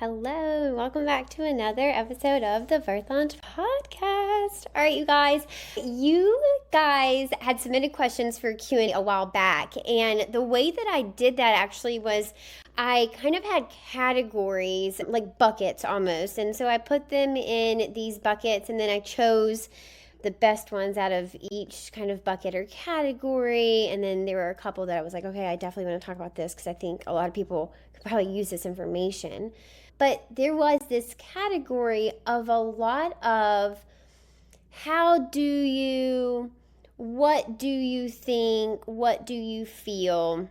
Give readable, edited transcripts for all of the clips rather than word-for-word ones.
Hello, welcome back to another episode of the Birth Launch Podcast. All right, you guys had submitted questions for Q&A a while back, and the way that I did that actually was I kind of had categories, like buckets almost, and so I put them in these buckets, and then I chose the best ones out of each kind of bucket or category. And then there were a couple that I was like, okay, I definitely want to talk about this because I think a lot of people could probably use this information. But there was this category of a lot of what do you think, what do you feel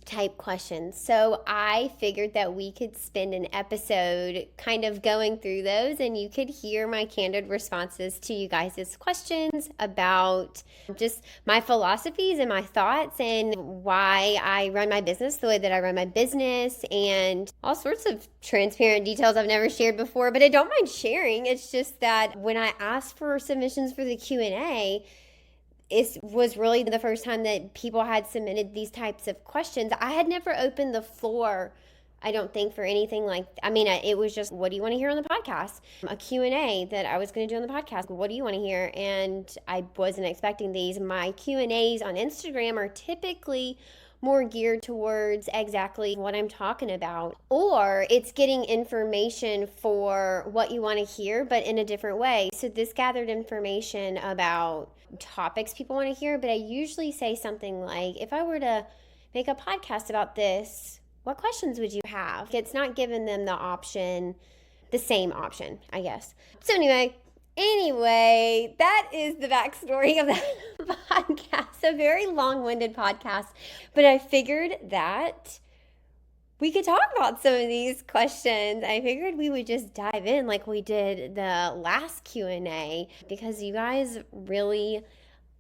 type questions. So I figured that we could spend an episode kind of going through those, and you could hear my candid responses to you guys' questions about just my philosophies and my thoughts and why I run my business the way that I run my business, and all sorts of transparent details I've never shared before, but I don't mind sharing. It's just that when I asked for submissions for the Q&A, it was really the first time that people had submitted these types of questions. I had never opened the floor, I don't think, for anything it was just, what do you want to hear on the podcast? A Q&A that I was going to do on the podcast. What do you want to hear? And I wasn't expecting these. My Q&As on Instagram are typically more geared towards exactly what I'm talking about, or it's getting information for what you want to hear, but in a different way. So this gathered information about topics people want to hear, but I usually say something like, if I were to make a podcast about this, what questions would you have? It's not giving them the same option, I guess. So anyway, that is the backstory of that podcast. A very long-winded podcast, but I figured that we could talk about some of these questions. I figured we would just dive in like we did the last Q&A because you guys really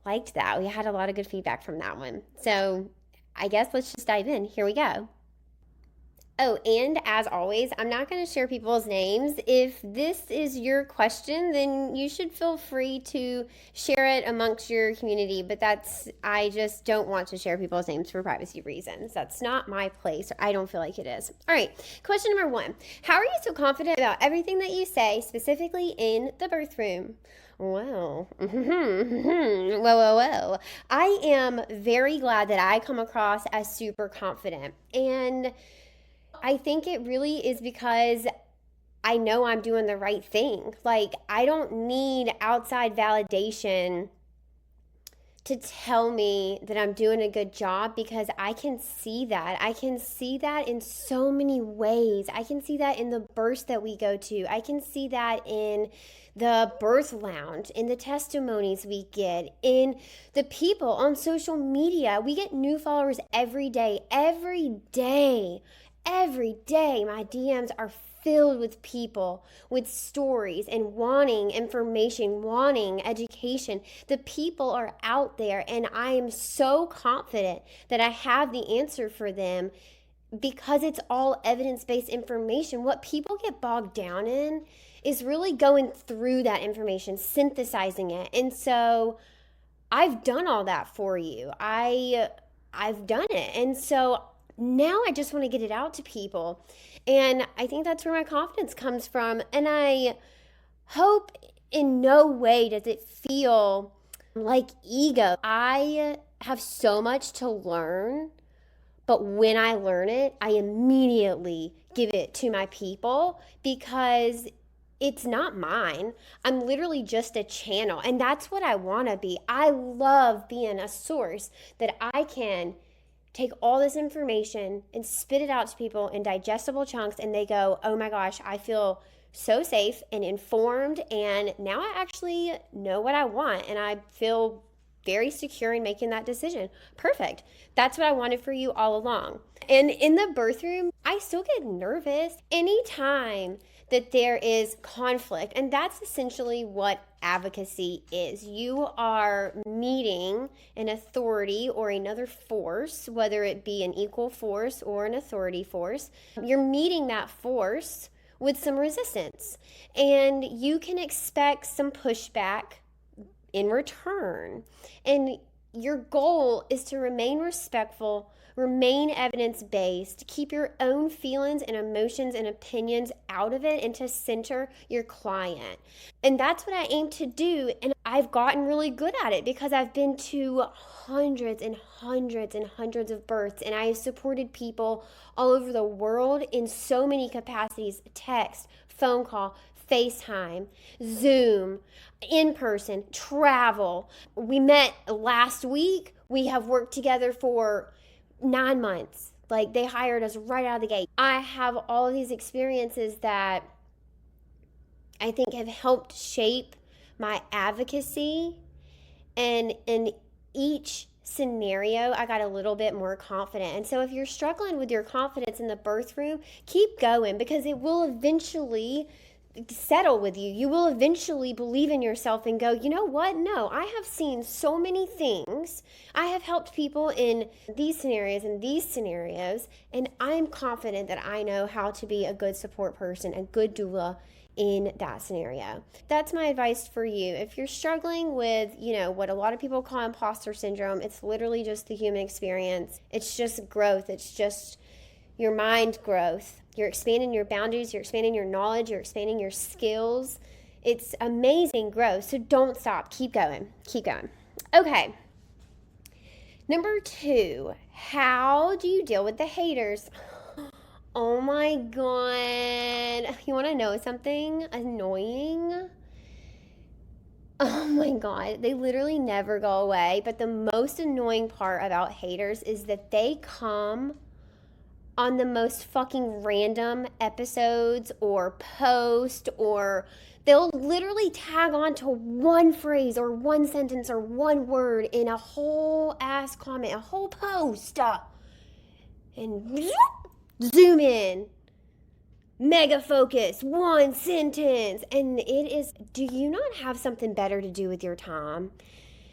liked that. We had a lot of good feedback from that one. So I guess let's just dive in. Here we go. Oh, and as always, I'm not going to share people's names. If this is your question, then you should feel free to share it amongst your community. But I just don't want to share people's names for privacy reasons. That's not my place. I don't feel like it is. All right, question number 1. How are you so confident about everything that you say, specifically in the birth room? Well, whoa. I am very glad that I come across as super confident. And I think it really is because I know I'm doing the right thing. Like, I don't need outside validation to tell me that I'm doing a good job, because I can see that. I can see that in so many ways. I can see that in the births that we go to. I can see that in the birth lounge, in the testimonies we get, in the people on social media. We get new followers every day. Every day, my DMs are filled with people with stories and wanting information, wanting education. The people are out there, and I am so confident that I have the answer for them because it's all evidence-based information. What people get bogged down in is really going through that information, synthesizing it. And so I've done all that for you. I've done it. And so now I just want to get it out to people. And I think that's where my confidence comes from. And I hope in no way does it feel like ego. I have so much to learn, but when I learn it, I immediately give it to my people because it's not mine. I'm literally just a channel. And that's what I want to be. I love being a source that I can take all this information and spit it out to people in digestible chunks, and they go, oh my gosh, I feel so safe and informed, and now I actually know what I want, and I feel very secure in making that decision. Perfect. That's what I wanted for you all along. And in the birth room, I still get nervous anytime that there is conflict, and that's essentially what advocacy is. You are meeting an authority or another force, whether it be an equal force or an authority force. You're meeting that force with some resistance, and you can expect some pushback in return. And your goal is to remain respectful Remain evidence-based. Keep your own feelings and emotions and opinions out of it and to center your client. And that's what I aim to do. And I've gotten really good at it because I've been to hundreds and hundreds and hundreds of births, and I have supported people all over the world in so many capacities: text, phone call, FaceTime, Zoom, in person, travel. We met last week. We have worked together for 9 months. Like, they hired us right out of the gate. I have all of these experiences that I think have helped shape my advocacy, and in each scenario I got a little bit more confident. And so if you're struggling with your confidence in the birth room, keep going, because it will eventually settle with you. You will eventually believe in yourself and go, you know what? No, I have seen so many things. I have helped people in these scenarios and these scenarios, and I'm confident that I know how to be a good support person, a good doula in that scenario. That's my advice for you. If you're struggling with, what a lot of people call imposter syndrome, it's literally just the human experience. It's just growth. It's just your mind growth. You're expanding your boundaries, you're expanding your knowledge, you're expanding your skills. It's amazing growth. So don't stop. Keep going. Keep going. Okay. Number 2, how do you deal with the haters? Oh my God. You want to know something annoying? Oh my God. They literally never go away. But the most annoying part about haters is that they come on the most fucking random episodes or post, or they'll literally tag on to one phrase or one sentence or one word in a whole ass comment, a whole post, and zoom in, mega focus, one sentence. And it is, do you not have something better to do with your time?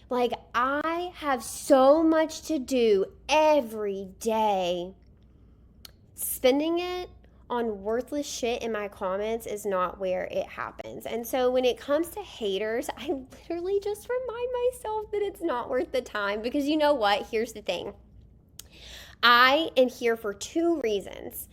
Like, I have so much to do every day. Spending it on worthless shit in my comments is not where it happens. And so when it comes to haters, I literally just remind myself that it's not worth the time, because you know what? Here's the thing. I am here for 2 reasons.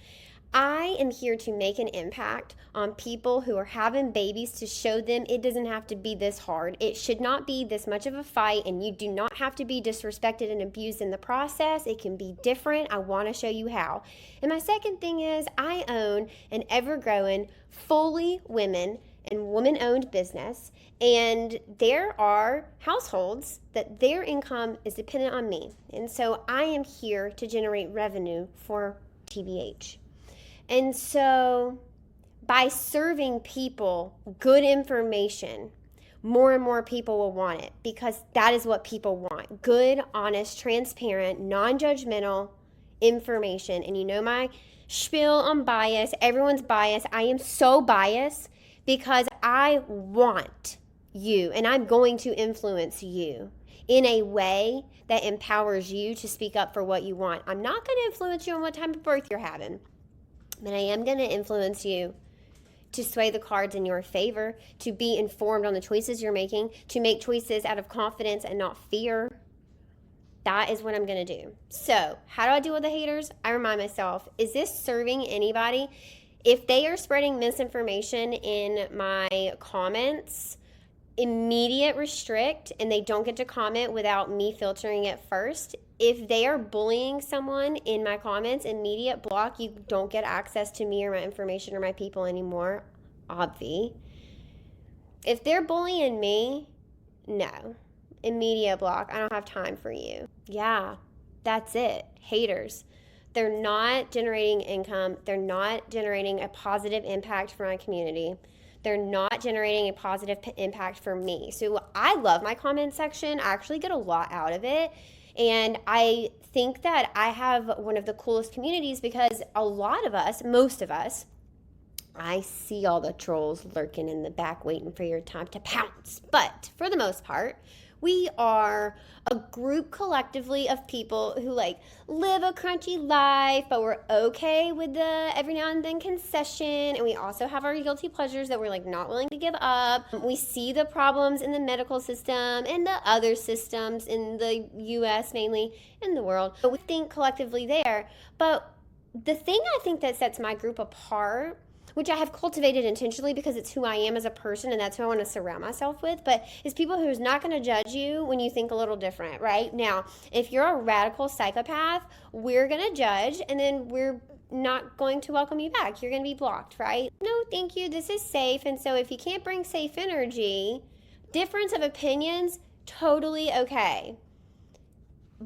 I am here to make an impact on people who are having babies, to show them it doesn't have to be this hard. It should not be this much of a fight, and you do not have to be disrespected and abused in the process. It can be different. I want to show you how. And my second thing is, I own an ever-growing, fully women and woman-owned business, and there are households that their income is dependent on me. And so I am here to generate revenue for TBH. And so by serving people good information, more and more people will want it, because that is what people want. Good, honest, transparent, non-judgmental information. And you know my spiel on bias. Everyone's biased. I am so biased because I want you, and I'm going to influence you in a way that empowers you to speak up for what you want. I'm not going to influence you on what type of birth you're having, but I am going to influence you to sway the cards in your favor, to be informed on the choices you're making, to make choices out of confidence and not fear. That is what I'm going to do. So, how do I deal with the haters? I remind myself, is this serving anybody? If they are spreading misinformation in my comments, immediate restrict, and they don't get to comment without me filtering it first. If they are bullying someone in my comments, immediate block. You don't get access to me or my information or my people anymore. Obvi. If they're bullying me, no. Immediate block. I don't have time for you. Yeah, that's it. Haters. They're not generating income. They're not generating a positive impact for my community. They're not generating a positive impact for me. So I love my comment section. I actually get a lot out of it. And I think that I have one of the coolest communities, because a lot of us, most of us, I see all the trolls lurking in the back waiting for your time to pounce. But for the most part, We are a group collectively of people who like live a crunchy life, but we're okay with the every now and then concession. And we also have our guilty pleasures that we're like not willing to give up. We see the problems in the medical system and the other systems in the US, mainly in the world. But we think collectively there. But the thing I think that sets my group apart, which I have cultivated intentionally because it's who I am as a person and that's who I want to surround myself with, but is people who's not going to judge you when you think a little different, right? Now, if you're a radical psychopath, we're going to judge and then we're not going to welcome you back. You're going to be blocked, right? No, thank you. This is safe. And so if you can't bring safe energy, difference of opinions, totally okay.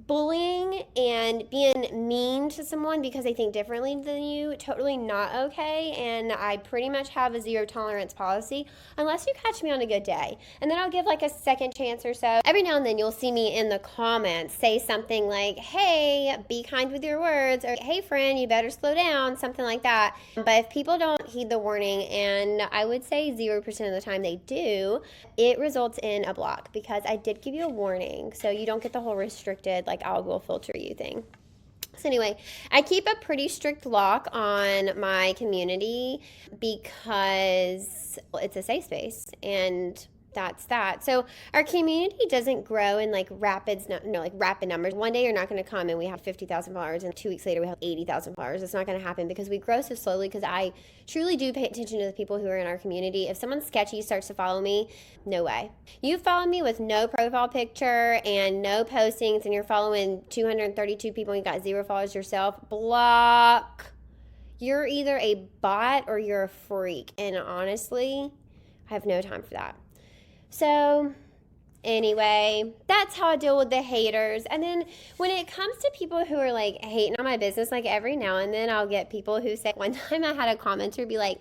Bullying and being mean to someone because they think differently than you, totally not okay. And I pretty much have a zero tolerance policy unless you catch me on a good day. And then I'll give like a second chance or so. Every now and then you'll see me in the comments say something like, hey, be kind with your words, or hey friend, you better slow down, something like that. But if people don't heed the warning, and I would say 0% of the time they do, it results in a block because I did give you a warning. So you don't get the whole restricted like I will filter you thing. So anyway, I keep a pretty strict lock on my community because it's a safe space and that's that. So our community doesn't grow in like rapid numbers. One day you're not going to come and we have 50,000 followers and 2 weeks later we have 80,000 followers. It's not going to happen because we grow so slowly because I truly do pay attention to the people who are in our community. If someone sketchy starts to follow me, no way. You follow me with no profile picture and no postings and you're following 232 people and you got 0 followers yourself, block. You're either a bot or you're a freak. And honestly, I have no time for that. So anyway, that's how I deal with the haters. And then when it comes to people who are like hating on my business, like every now and then I'll get people who say, one time I had a commenter be like,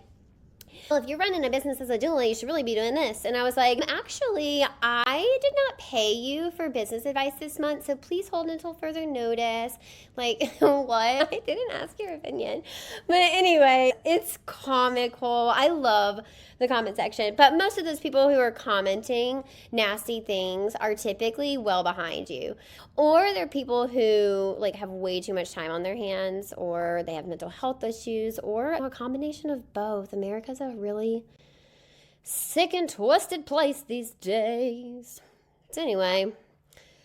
well, if you're running a business as a doula, you should really be doing this. And I was like, actually, I did not pay you for business advice this month, so please hold until further notice. Like, what? I didn't ask your opinion. But anyway, it's comical. I love the comment section. But most of those people who are commenting nasty things are typically well behind you. Or they're people who like have way too much time on their hands, or they have mental health issues, or a combination of both. America's a really sick and twisted place these days. So anyway,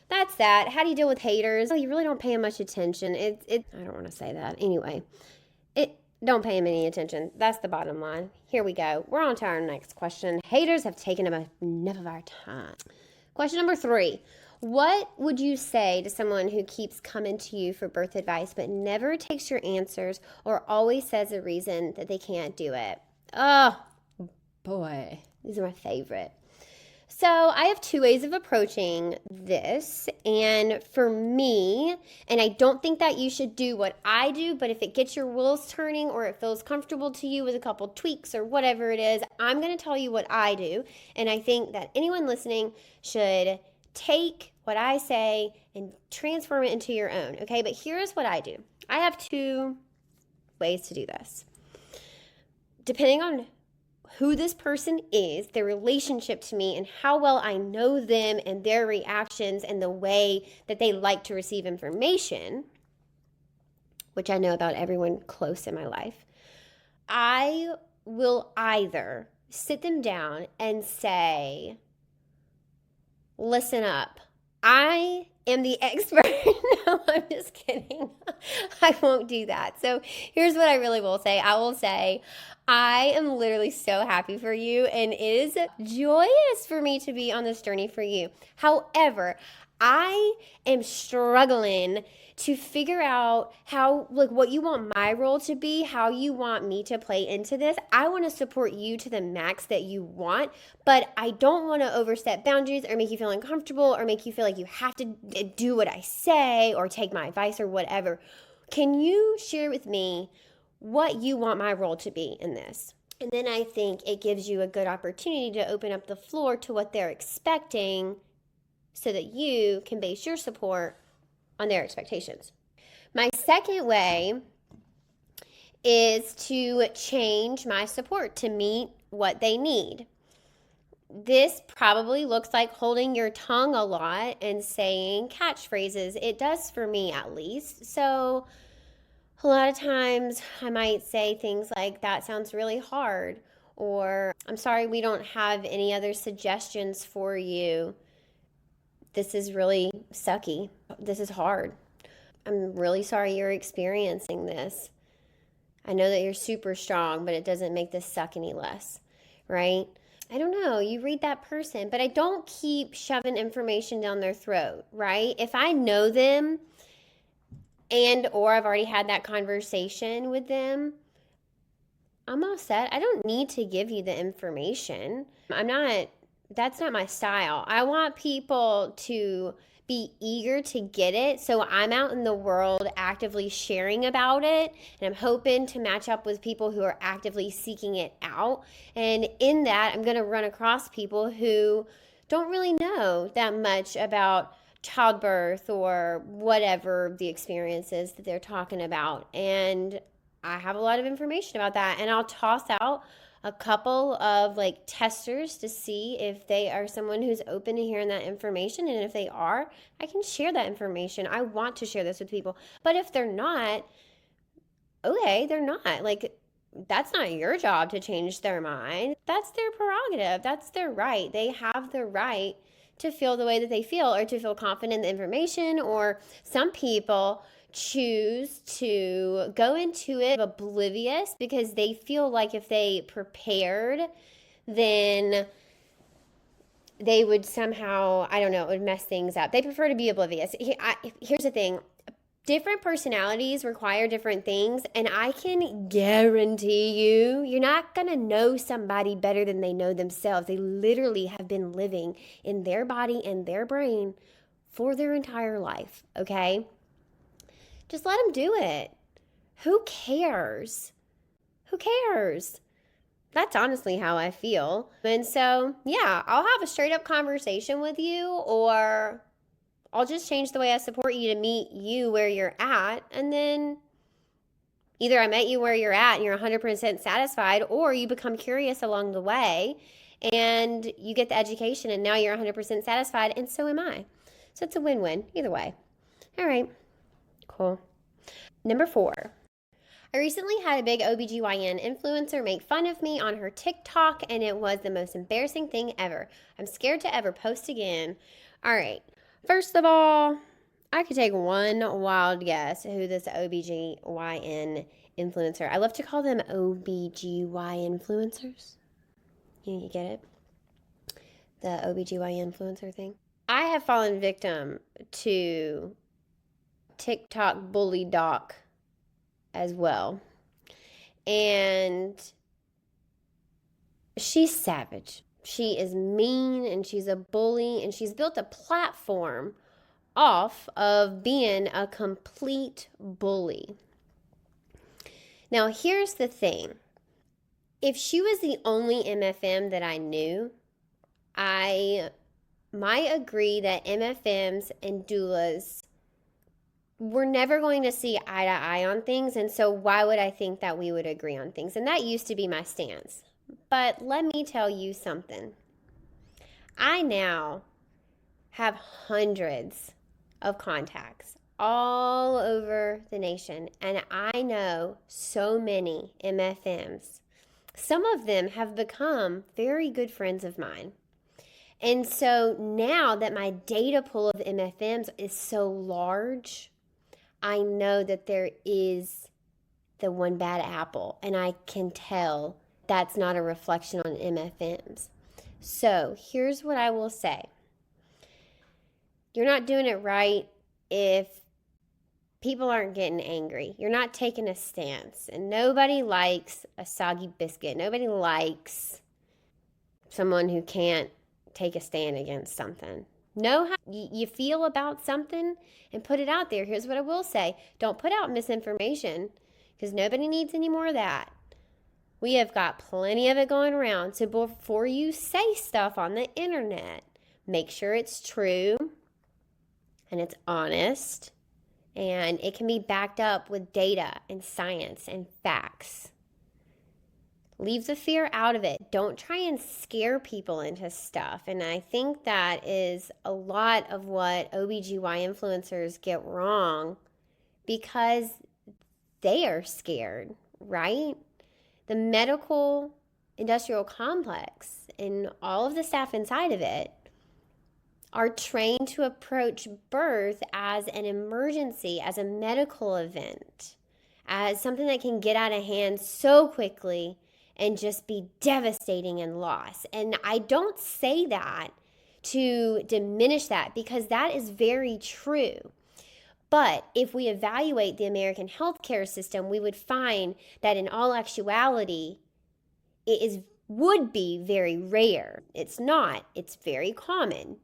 that's that. How do you deal with haters? Oh, you really don't pay them much attention. I don't want to say that. Anyway, don't pay them any attention. That's the bottom line. Here we go. We're on to our next question. Haters have taken up enough of our time. Question number 3. What would you say to someone who keeps coming to you for birth advice but never takes your answers or always says a reason that they can't do it? Oh, boy. These are my favorite. So I have 2 ways of approaching this, and for me, and I don't think that you should do what I do, but if it gets your wheels turning or it feels comfortable to you with a couple tweaks or whatever it is, I'm going to tell you what I do, and I think that anyone listening should take what I say and transform it into your own, okay? But here's what I do. I have 2 ways to do this. Depending on who this person is, their relationship to me, and how well I know them and their reactions and the way that they like to receive information, which I know about everyone close in my life, I will either sit them down and say, listen up. I am the expert. No, I'm just kidding. I won't do that. So here's what I really will say. I will say, I am literally so happy for you, and it is joyous for me to be on this journey for you. However, I am struggling to figure out how, like, what you want my role to be, how you want me to play into this. I want to support you to the max that you want, but I don't want to overstep boundaries or make you feel uncomfortable or make you feel like you have to do what I say or take my advice or whatever. Can you share with me what you want my role to be in this? And then I think it gives you a good opportunity to open up the floor to what they're expecting so that you can base your support on their expectations. My second way is to change my support to meet what they need. this probably looks like holding your tongue a lot and saying catchphrases. It does for me, at least. So a lot of times I might say things like, that sounds really hard, or I'm sorry, we don't have any other suggestions for you. This is really sucky. This is hard. I'm really sorry you're experiencing this. I know that you're super strong, but it doesn't make this suck any less, right? I don't know. You read that person, but I don't keep shoving information down their throat, right? If I know them and or I've already had that conversation with them, I'm all set. I don't need to give you the information. That's not my style. I want people to be eager to get it. So I'm out in the world actively sharing about it, and I'm hoping to match up with people who are actively seeking it out. And in that, I'm going to run across people who don't really know that much about childbirth or whatever the experience is that they're talking about. And I have a lot of information about that, and I'll toss out a couple of like testers to see if they are someone who's open to hearing that information. And if they are, I can share that information. I want to share this with people. But if they're not, okay, they're not. Like, that's not your job to change their mind. That's their prerogative. That's their right. They have the right to feel the way that they feel, or to feel confident in the information. Or some people choose to go into it oblivious because they feel like if they prepared, then they would somehow, I don't know, it would mess things up. They prefer to be oblivious. Here's the thing. Different personalities require different things, and I can guarantee you're not going to know somebody better than they know themselves. They literally have been living in their body and their brain for their entire life, okay? Just let them do it. Who cares? Who cares? That's honestly how I feel. And so, yeah, I'll have a straight up conversation with you, or I'll just change the way I support you to meet you where you're at. And then either I met you where you're at and you're 100% satisfied, or you become curious along the way and you get the education and now you're 100% satisfied, and so am I. So it's a win-win either way. All right, cool. Number 4. I recently had a big OBGYN influencer make fun of me on her TikTok, and it was the most embarrassing thing ever. I'm scared to ever post again. All right. First of all, I could take one wild guess who this OBGYN influencer. I love to call them OBGY influencers. You get it? The OBGYN influencer thing. I have fallen victim to TikTok bully doc as well. And she's savage. She is mean, and she's a bully, and she's built a platform off of being a complete bully. Now, here's the thing. If she was the only MFM that I knew, I might agree that MFMs and doulas, we're never going to see eye to eye on things, and so why would I think that we would agree on things? And that used to be my stance. But let me tell you something. I now have hundreds of contacts all over the nation, and I know so many MFMs. Some of them have become very good friends of mine. And so now that my data pool of MFMs is so large, I know that there is the one bad apple, and I can tell that's not a reflection on MFMs. So here's what I will say. You're not doing it right if people aren't getting angry. You're not taking a stance, and nobody likes a soggy biscuit. Nobody likes someone who can't take a stand against something. Know how you feel about something and put it out there. Here's what I will say. Don't put out misinformation, because nobody needs any more of that. We have got plenty of it going around. So before you say stuff on the internet, make sure it's true and it's honest, and it can be backed up with data and science and facts. Leave the fear out of it. Don't try and scare people into stuff. And I think that is a lot of what OBGY influencers get wrong because they are scared, right? The medical industrial complex and all of the staff inside of it are trained to approach birth as an emergency, as a medical event, as something that can get out of hand so quickly and just be devastating and loss. And I don't say that to diminish that because that is very true. But if we evaluate the American healthcare system, we would find that in all actuality, would be very rare. It's not. It's very common.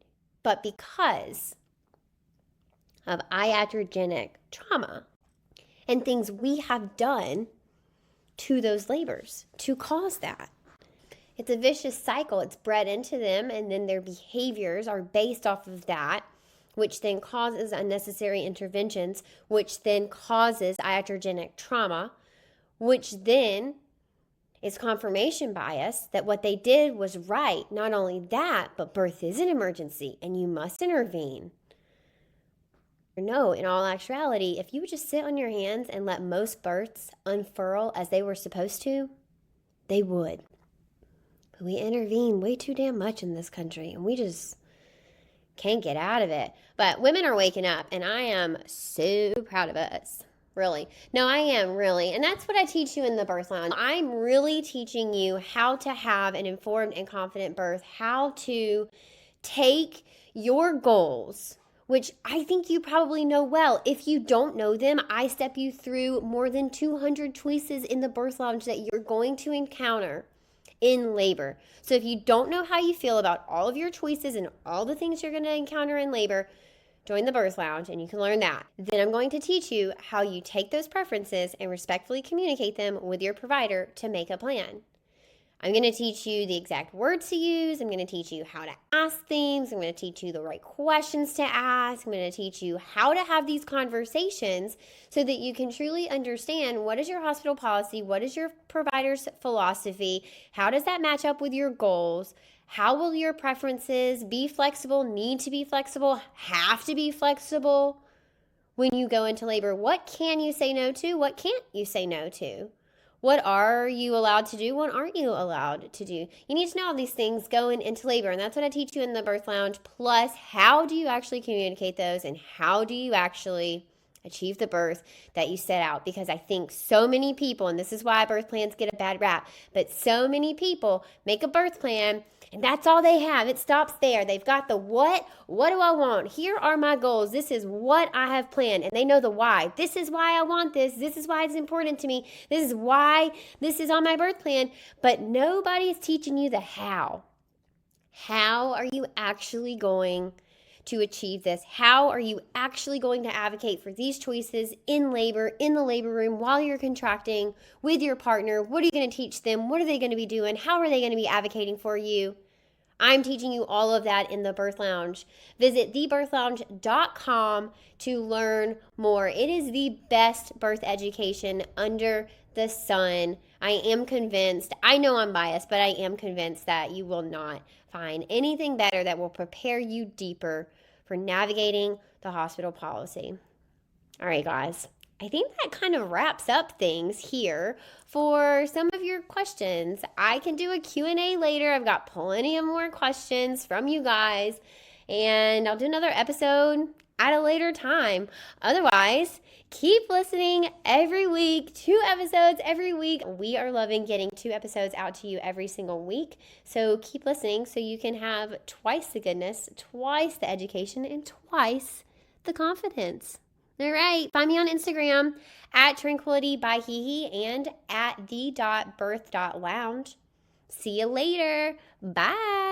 But because of iatrogenic trauma and things we have done to those labors to cause that. It's a vicious cycle. It's bred into them, and then their behaviors are based off of that, which then causes unnecessary interventions, which then causes iatrogenic trauma, which then is confirmation bias that what they did was right. Not only that, but birth is an emergency, and you must intervene. No, in all actuality, if you would just sit on your hands and let most births unfurl as they were supposed to, they would. But we intervene way too damn much in this country, and we just can't get out of it. But women are waking up, and I am so proud of us. Really. No, I am really. And that's what I teach you in the birth lounge. I'm really teaching you how to have an informed and confident birth, how to take your goals, which I think you probably know well. If you don't know them, I step you through more than 200 choices in the birth lounge that you're going to encounter in labor. So if you don't know how you feel about all of your choices and all the things you're going to encounter in labor, join the birth lounge and you can learn that. Then I'm going to teach you how you take those preferences and respectfully communicate them with your provider to make a plan. I'm going to teach you the exact words to use. I'm going to teach you how to ask things. I'm going to teach you the right questions to ask. I'm going to teach you how to have these conversations so that you can truly understand what is your hospital policy, what is your provider's philosophy, how does that match up with your goals, how will your preferences be flexible, need to be flexible, have to be flexible when you go into labor. What can you say no to? What can't you say no to? What are you allowed to do? What aren't you allowed to do? You need to know all these things going into labor, and that's what I teach you in the birth lounge. Plus, how do you actually communicate those, and how do you actually achieve the birth that you set out? Because I think so many people, and this is why birth plans get a bad rap, but so many people make a birth plan and that's all they have. It stops there. They've got the what do I want? Here are my goals. This is what I have planned. And they know the why. This is why I want this. This is why it's important to me. This is why this is on my birth plan. But nobody is teaching you the how. How are you actually going to achieve this? How are you actually going to advocate for these choices in labor, in the labor room, while you're contracting with your partner? What are you going to teach them? What are they going to be doing? How are they going to be advocating for you? I'm teaching you all of that in the Birth Lounge. Visit thebirthlounge.com to learn more. It is the best birth education under the sun. I am convinced, I know I'm biased, but I am convinced that you will not find anything better that will prepare you deeper for navigating the hospital policy. All right, guys. I think that kind of wraps up things here for some of your questions. I can do a Q&A later. I've got plenty of more questions from you guys, and I'll do another episode at a later time. Otherwise, keep listening every week, 2 episodes every week. We are loving getting 2 episodes out to you every single week. So keep listening so you can have twice the goodness, twice the education, and twice the confidence. All right. Find me on Instagram at Tranquility by HeHe and at the.birth.lounge. See you later. Bye.